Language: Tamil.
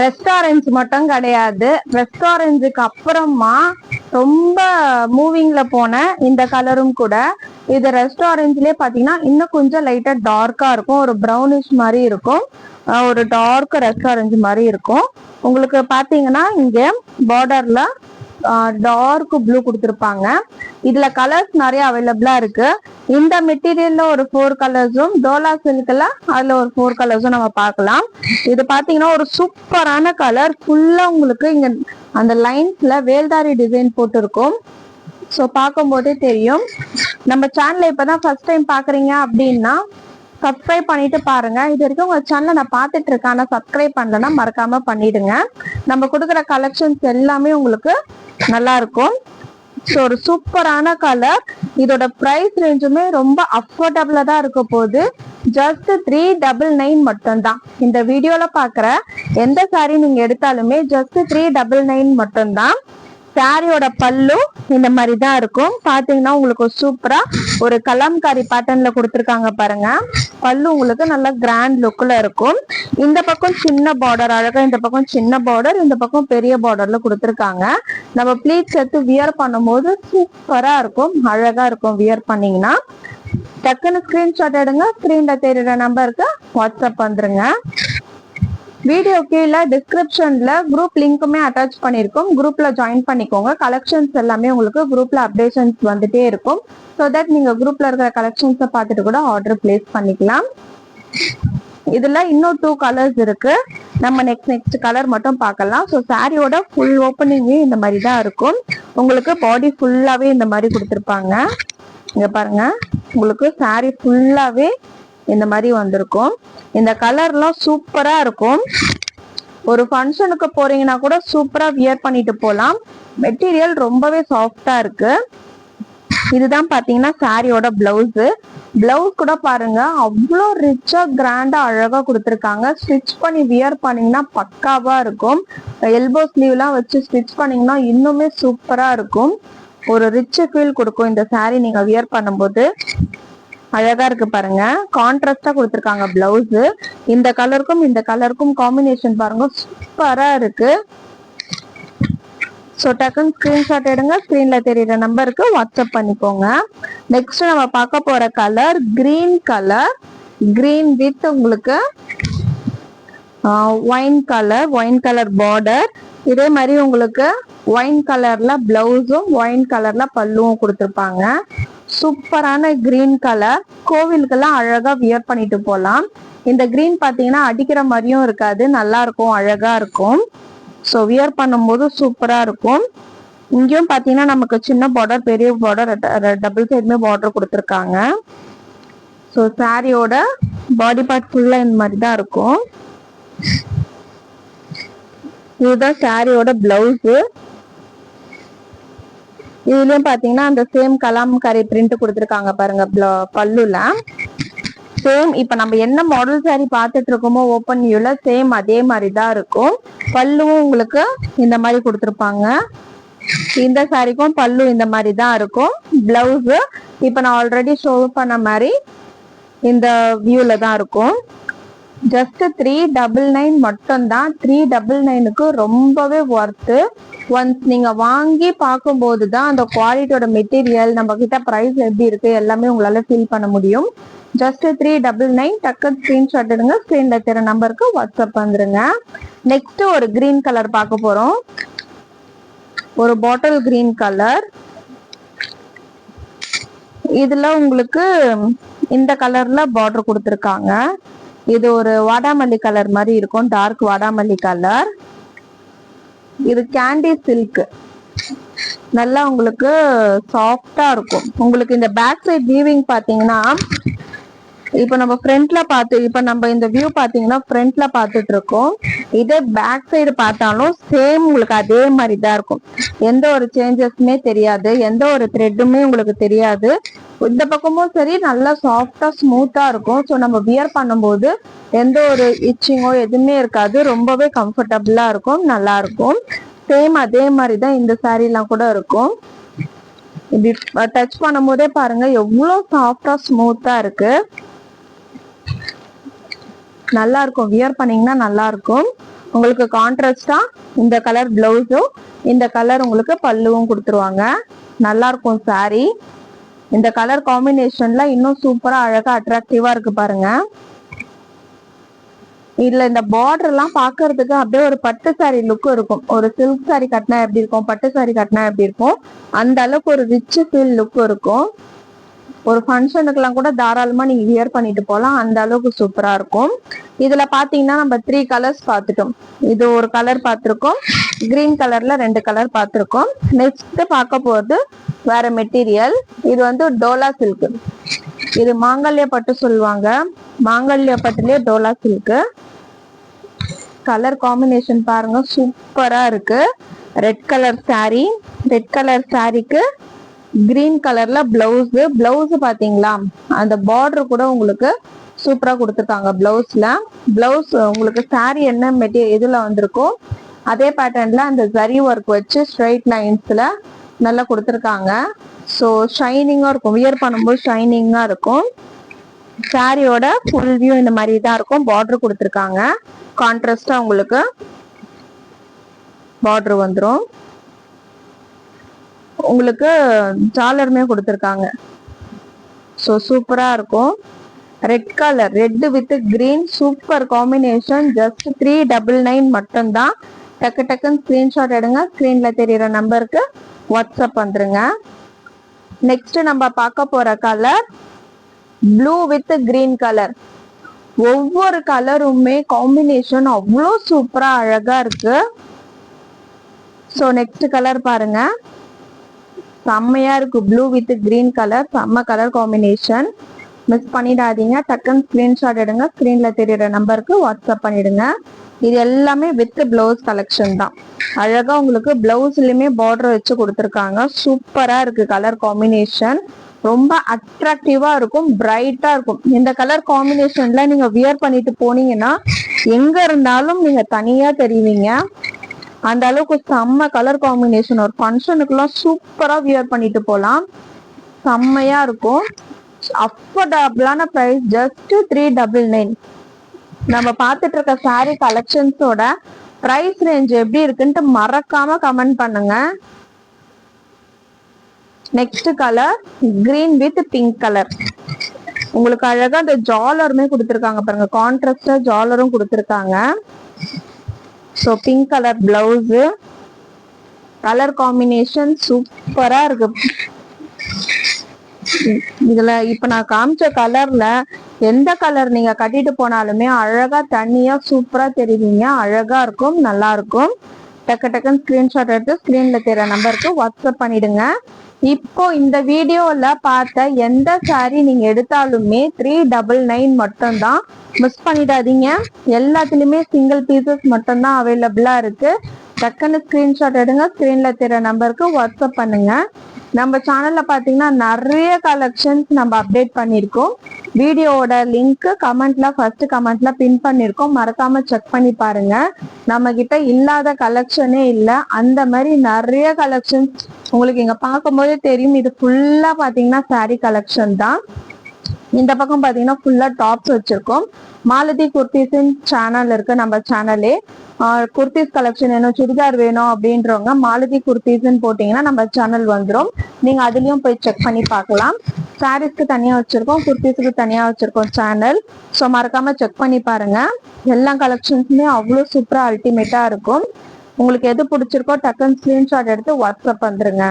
ரெஸ்டாரண்ட்ஸ் மட்டும் கிடையாது, ரெஸ்டாரண்ட்ஸுக்கு அப்புறமா ரொம்ப மூவிங்ல போன இந்த கலரும் கூட. இது ரெஸ்டாரண்ட்ஸ்லயே பாத்தீங்கன்னா இன்னும் கொஞ்சம் லைட்டா டார்க்கா இருக்கும், ஒரு ப்ரௌனிஷ் மாதிரி இருக்கும், ஒரு டார்க் ரெஸ்டாரண்ட் மாதிரி இருக்கும். உங்களுக்கு பாத்தீங்கன்னா இங்க பார்டர்ல டார்க் ப்ளூ கொடுத்துருப்பாங்க. இதுல கலர்ஸ் நிறைய அவைலபிளா இருக்கு. இந்த மெட்டீரியல்ல ஒரு 4 கலர்ஸும், டோலா சில்க்ல அதுல ஒரு 4 கலர்ஸும் நம்ம பார்க்கலாம். இது பாத்தீங்கன்னா ஒரு சூப்பரான கலர். ஃபுல்லா உங்களுக்கு இங்க அந்த லைன்ஸ்ல வேல்தாரி டிசைன் போட்டு இருக்கும். ஸோ பார்க்கும் போதே தெரியும். நம்ம சேனலை இப்பதான் ஃபர்ஸ்ட் டைம் பாக்குறீங்க அப்படின்னா சப்ஸ்கிரைப் பண்ணிட்டு பாருங்க. இது வரைக்கும் உங்க சேனலை நான் பார்த்துட்டு இருக்கேன், ஆனா சப்ஸ்கிரைப் பண்ணலன்னா மறக்காம பண்ணிடுங்க. நம்ம கொடுக்குற கலெக்ஷன்ஸ் எல்லாமே உங்களுக்கு நல்லா இருக்கும். ஸோ ஒரு சூப்பரான கலர். இதோட பிரைஸ் ரேஞ்சுமே ரொம்ப அஃபோர்டபுளா தான் இருக்க போகுது. ஜஸ்ட் 399 மட்டும்தான். இந்த வீடியோல பாக்குற எந்த சாரி நீங்க எடுத்தாலுமே ஜஸ்ட் 399 மட்டும்தான். சாரியோட பல்லு இந்த மாதிரி தான் இருக்கும். பாத்தீங்கன்னா உங்களுக்கு சூப்பரா ஒரு கலம்காரி பேட்டர்ன்ல கொடுத்துருக்காங்க பாருங்க. பல்லு உங்களுக்கு நல்ல கிராண்ட் லுக்ல இருக்கும். இந்த பக்கம் சின்ன பார்டர், அழகா இந்த பக்கம் சின்ன பார்டர், இந்த பக்கம் பெரிய பார்டர்ல கொடுத்துருக்காங்க. நம்ம ப்ளீட்ஸ் எடுத்து வியர் பண்ணும் போது சூப்பரா இருக்கும், அழகா இருக்கும். வியர் பண்ணீங்கன்னா டக்குன்னு ஸ்கிரீன்ஷாட் எடுங்க. ஸ்கிரீன்ல தெரியுற நம்பருக்கு வாட்ஸ்அப் வந்துருங்க. வீடியோ கீழே டிஸ்கிரிப்ஷன்ல குரூப் லிங்க்குமே அட்டாச் பண்ணிருக்கோம். குரூப்ல ஜாயின் பண்ணிக்கோங்க. கலெக்ஷன்ஸ் எல்லாமே உங்களுக்கு குரூப்ல அப்டேஷன்ஸ் வந்துட்டே இருக்கும். ஸோ தட் நீங்க குரூப்ல இருக்கிற கலெக்ஷன்ஸை பார்த்துட்டு கூட ஆர்டர் பிளேஸ் பண்ணிக்கலாம். இதுல இன்னும் 2 கலர்ஸ் இருக்கு. நம்ம நெக்ஸ்ட் கலர் மட்டும் பார்க்கலாம். ஸோ சாரியோட ஃபுல் ஓப்பனிங்கே இந்த மாதிரி தான் இருக்கும். உங்களுக்கு பாடி ஃபுல்லாவே இந்த மாதிரி கொடுத்துருப்பாங்க. இங்க பாருங்க, உங்களுக்கு சாரி ஃபுல்லாவே இந்த மாதிரி வந்திருக்கும். இந்த கலர்லாம் சூப்பரா இருக்கும். ஒரு ஃபங்க்ஷனுக்கு போறீங்கன்னா கூட சூப்பரா வியர் பண்ணிட்டு போலாம். மெட்டீரியல் ரொம்பவே சாஃப்டா இருக்கு. இதுதான் பாத்தீங்கன்னா சாரியோட பிளவுஸ். பிளவுஸ் கூட பாருங்க, அவ்வளோ ரிச்சா கிராண்டா அழகா கொடுத்துருக்காங்க. ஸ்டிச் பண்ணி வியர் பண்ணீங்கன்னா பக்காவா இருக்கும். எல்போ ஸ்லீவ் எல்லாம் வச்சு ஸ்டிச் பண்ணீங்கன்னா இன்னுமே சூப்பரா இருக்கும். ஒரு ரிச் ஃபீல் கொடுக்கும் இந்த சாரி நீங்க வியர் பண்ணும்போது. அழகா இருக்கு பாருங்க, கான்ட்ராஸ்டா கொடுத்துருக்காங்க பிளவுஸ். இந்த கலருக்கும் இந்த கலருக்கும் காம்பினேஷன் பாருங்க, சூப்பரா இருக்கு. ஸோ டக்குன்னு ஸ்கிரீன்ஷாட் எடுங்க. ஸ்கிரீன்ல தெரியுற நம்பருக்கு வாட்ஸ்அப் பண்ணிக்கோங்க. நெக்ஸ்ட் நம்ம பார்க்க போற colour green colour. Green with உங்களுக்கு ஒயின் கலர் பார்டர். இதே மாதிரி உங்களுக்கு ஒயின் கலர்ல பிளவுஸும் ஒயின் கலர்ல பல்லுவும் கொடுத்துருப்பாங்க. சூப்பரான கிரீன் கலர். கோவிலுக்கெல்லாம் அழகா வியர் பண்ணிட்டு போகலாம். இந்த கிரீன் பாத்தீங்கன்னா அடிக்கிற மாதிரியும் இருக்காது, நல்லா இருக்கும், அழகா இருக்கும். ஸோ வியர் பண்ணும்போது சூப்பரா இருக்கும். இங்கேயும் பாத்தீங்கன்னா நமக்கு சின்ன பார்டர், பெரிய பார்டர், டபுள் சைடுமே பார்டர் கொடுத்துருக்காங்க. ஸோ சாரியோட பாடி பார்ட் ஃபுல்லா இந்த மாதிரி தான் இருக்கும். இதுதான் சாரியோட பிளவுஸ். இதுலயும் பாத்தீங்கன்னா அந்த சேம் கலாம்காரி பிரிண்ட் கொடுத்துருக்காங்க பாருங்க பல்லுல. சேம் இப்ப நம்ம என்ன மாடல் சாரி பார்த்துட்டு இருக்கோமோ ஓப்பன் வியூல சேம் அதே மாதிரி தான் இருக்கும். பல்லுவும் உங்களுக்கு இந்த மாதிரி கொடுத்துருப்பாங்க. இந்த சாரிக்கும் பல்லு இந்த மாதிரி தான் இருக்கும். பிளவுஸ் இப்ப நான் ஆல்ரெடி ஷோ பண்ண மாதிரி இந்த வியூல தான் இருக்கும். ஜஸ்ட் 399 மட்டும் தான். 399க்கு ரொம்பவே ஒர்த்து. ஒன்ஸ் நீங்க வாங்கி பார்க்கும்போது தான் அந்த குவாலிட்டியோட மெட்டீரியல், நம்ம கிட்ட பிரைஸ் எப்படி இருக்கு எல்லாமே உங்களால ஃபீல் பண்ண முடியும். ஜஸ்ட் 399. டக்கு ஸ்கிரீன்ஷாட் எடுங்க. ஸ்கிரீன்ல தெரிய நம்பருக்கு வாட்ஸ்அப் வந்துருங்க. நெக்ஸ்ட் ஒரு கிரீன் கலர் பார்க்க போறோம். ஒரு பாட்டில் கிரீன் கலர். இதுல உங்களுக்கு இந்த கலர்ல பார்டர் கொடுத்துருக்காங்க. இது ஒரு வாடாமல்லி கலர் மாதிரி இருக்கும், டார்க் வாடாமல்லி கலர். இது கேண்டி சில்க். நல்லா உங்களுக்கு சாஃப்டா இருக்கும். உங்களுக்கு இந்த பேக் சைட் வியூவிங் பாத்தீங்கன்னா, இப்ப நம்ம ஃப்ரண்ட்ல இப்ப நம்ம இந்த வியூ பாத்தீங்கன்னா ஃப்ரண்ட்ல பாத்துட்டு இருக்கோம். இதே பேக் சைடு பார்த்தாலும் சேம் உங்களுக்கு அதே மாதிரி தான் இருக்கும். எந்த ஒரு சேஞ்சஸுமே தெரியாது, எந்த ஒரு த்ரெட்டுமே உங்களுக்கு தெரியாது. இந்த பக்கமும் சரி, நல்லா சாஃப்டா ஸ்மூத்தா இருக்கும். ஸோ நம்ம வியர் பண்ணும்போது எந்த ஒரு இச்சிங்கோ எதுவுமே இருக்காது. ரொம்பவே கம்ஃபர்டபுளா இருக்கும், நல்லா இருக்கும். சேம் அதே மாதிரி தான் இந்த சாரீலாம் கூட இருக்கும். இப்படி டச் பண்ணும் போதே பாருங்க எவ்வளவு சாஃப்டா ஸ்மூத்தா இருக்கு. நல்லா இருக்கும், வியர் பண்ணீங்கன்னா நல்லா இருக்கும். உங்களுக்கு கான்ட்ராஸ்டா இந்த கலர் பிளவுஸும் இந்த கலர் உங்களுக்கு பல்லுவும் கொடுத்துருவாங்க. நல்லா இருக்கும் சாரி. இந்த கலர் காம்பினேஷன்ல இன்னும் சூப்பரா அழகா அட்ராக்டிவா இருக்கு பாருங்க. இதுல இந்த பார்டர் எல்லாம் பாக்குறதுக்கு அப்படியே ஒரு பட்டு சாரி லுக் இருக்கும். ஒரு சில்க் சாரி கட்டினா எப்படி இருக்கும், பட்டு சாரி கட்டினா எப்படி இருக்கும், அந்த அளவுக்கு ஒரு ரிச் ஃபீல் லுக் இருக்கும். ஒரு ஃபங்க்ஷனுக்கு எல்லாம் கூட தாராளமா நீங்க வியர் பண்ணிட்டு போகலாம், அந்த அளவுக்கு சூப்பரா இருக்கும். இதுல பாத்தீங்கன்னா நம்ம 3 கலர்ஸ் பார்த்துட்டோம். இது ஒரு கலர் பார்த்திருக்கோம், கிரீன் கலர்ல 2 கலர் பார்த்திருக்கோம். நெக்ஸ்ட் பார்க்க போறது வேற மெட்டீரியல். இது வந்து டோலா சில்க். இது மாங்கல்ய பட்டு சொல்லுவாங்க. மாங்கல்ய பட்டுலயே டோலா சில்க். கலர் காம்பினேஷன் பாருங்க, சூப்பரா இருக்கு. Red colour sorry, red colour சாரிக்கு கிரீன் கலர்ல பிளவுஸ். பிளவுஸ் பாத்தீங்களா, அந்த பார்டர் கூட உங்களுக்கு சூப்பரா கொடுத்துருக்காங்க. பிளவுஸ்ல பிளவுஸ் உங்களுக்கு சாரி என்ன மெட்டீரியல் இதுல வந்திருக்கோ அதே பேட்டர்ன்ல அந்த ஜரி ஒர்க் வச்சு ஸ்ட்ரைட் லைன்ஸ்ல நல்லா கொடுத்துருக்காங்க. ஸோ ஷைனிங்கா இருக்கும், வியர் பண்ணும்போது ஷைனிங்கா இருக்கும். சாரியோட ஃபுல் வியூ இந்த மாதிரி தான் இருக்கும். பார்டர் கொடுத்துருக்காங்க, கான்ட்ராஸ்டா உங்களுக்கு பார்டர் வந்துடும். உங்களுக்கு ஜாலருமே கொடுத்துருக்காங்க. ஸோ சூப்பரா இருக்கும். Red colour, red with green, super combination. Just 399 மட்டும்தான். டக்கு டக்குன்னு ஸ்கிரீன்ஷாட் எடுங்க, ஸ்கிரீன்ல தெரியுற நம்பருக்கு வாட்ஸ்அப் வந்துருங்க. நெக்ஸ்ட் நம்ம பார்க்க போற colour blue with green colour. ஒவ்வொரு கலருமே காம்பினேஷன் அவ்வளோ சூப்பரா அழகா இருக்கு. ஸோ நெக்ஸ்ட் கலர் பாருங்க, செம்மையா இருக்கு. ப்ளூ வித் கிரீன் கலர், செம்ம கலர் காம்பினேஷன். மிஸ் பண்ணிடாதீங்க, டக்குன்னு ஸ்கிரீன்ஷாட் எடுங்க, ஸ்கிரீன்ல தெரியுற நம்பருக்கு வாட்ஸ்அப் பண்ணிடுங்க. இது எல்லாமே வித் பிளவுஸ் கலெக்ஷன் தான். அழகா உங்களுக்கு பிளவுஸ்லயுமே பார்டர் வச்சு கொடுத்துருக்காங்க. சூப்பரா இருக்கு கலர் காம்பினேஷன். ரொம்ப அட்ராக்டிவா இருக்கும், பிரைட்டா இருக்கும். இந்த கலர் காம்பினேஷன்ல நீங்க வியர் பண்ணிட்டு போனீங்கன்னா எங்க இருந்தாலும் நீங்க தனியா தெரிவிங்க. அந்த அளவுக்கு செம்ம கலர் காம்பினேஷன். ஒரு ஃபங்க்ஷனுக்குலாம் சூப்பரா வியர் பண்ணிட்டு போகலாம், செம்மையா இருக்கும். அஃபோர்டபுளான பிரைஸ், ஜஸ்ட் 399. நம்ம பார்த்துட்டு இருக்க சாரி கலெக்ஷன்ஸோட பிரைஸ் ரேஞ்ச் எப்படி இருக்குன்ட்டு மறக்காம கமெண்ட் பண்ணுங்க. Next colour green with pink colour. உங்களுக்கு அழகா இந்த ஜாலருமே கொடுத்துருக்காங்க பாருங்க, கான்ட்ராஸ்டா ஜாலரும் கொடுத்துருக்காங்க. So pink colour blouse, colour combination சூப்பரா இருக்கு. இதுல இப்ப நான் காமிச்ச கலர்ல எந்த கலர் நீங்க கட்டிட்டு போனாலுமே அழகா தனியா சூப்பரா தெரிவிங்க, அழகா இருக்கும், நல்லா இருக்கும். டக்கு டக்குன்னு ஸ்கிரீன்ஷாட் எடுத்து ஸ்கிரீன்ல தெரிய நம்பருக்கு வாட்ஸ்அப் பண்ணிடுங்க. இப்போ இந்த வீடியோல பார்த்த எந்த சாரி நீங்க எடுத்தாலுமே 399 மட்டும்தான். மிஸ் பண்ணிடாதீங்க. எல்லாத்துலயுமே சிங்கிள் பீசஸ் மட்டும்தான் அவைலபிளா இருக்கு. டக்குன்னு ஸ்கிரீன்ஷாட் எடுங்க, ஸ்கிரீன்ல தெரிய நம்பருக்கு வாட்ஸ்அப் பண்ணுங்க. நம்ம சேனல்ல பாத்தீங்கன்னா நிறைய கலெக்ஷன்ஸ் நம்ம அப்டேட் பண்ணிருக்கோம். வீடியோவோட லிங்க் கமெண்ட்ல ஃபர்ஸ்ட் கமெண்ட்ல பின் பண்ணிருக்கோம், மறக்காம செக் பண்ணி பாருங்க. நம்ம கிட்ட இல்லாத கலெக்ஷனே இல்லை, அந்த மாதிரி நிறைய கலெக்ஷன்ஸ் உங்களுக்கு இங்க பார்க்கும் போதே தெரியும். இது ஃபுல்லா பாத்தீங்கன்னா சாரி கலெக்ஷன் தான். இந்த பக்கம் பாத்தீங்கன்னா ஃபுல்லா டாப்ஸ் வச்சிருக்கோம். மாலதி குர்த்திஸின் சேனல் இருக்கு நம்ம சேனலே. குர்த்திஸ் கலெக்ஷன் வேணும், சுடிதார் வேணும் அப்படின்றவங்க மாலதி குர்த்திஸ்ன்னு போட்டீங்கன்னா நம்ம சேனல் வந்துடும். நீங்க அதுலயும் போய் செக் பண்ணி பார்க்கலாம். சாரீஸ்க்கு தனியா வச்சிருக்கோம், குர்த்திஸ்க்கு தனியா வச்சிருக்கோம் சேனல். ஸோ மறக்காம செக் பண்ணி பாருங்க. எல்லா கலெக்ஷன்ஸுமே அவ்வளோ சூப்பரா அல்டிமேட்டா இருக்கும். உங்களுக்கு எது பிடிச்சிருக்கோ டக்குன்னு ஸ்கிரீன்ஷாட் எடுத்து வாட்ஸ்அப் வந்துருங்க.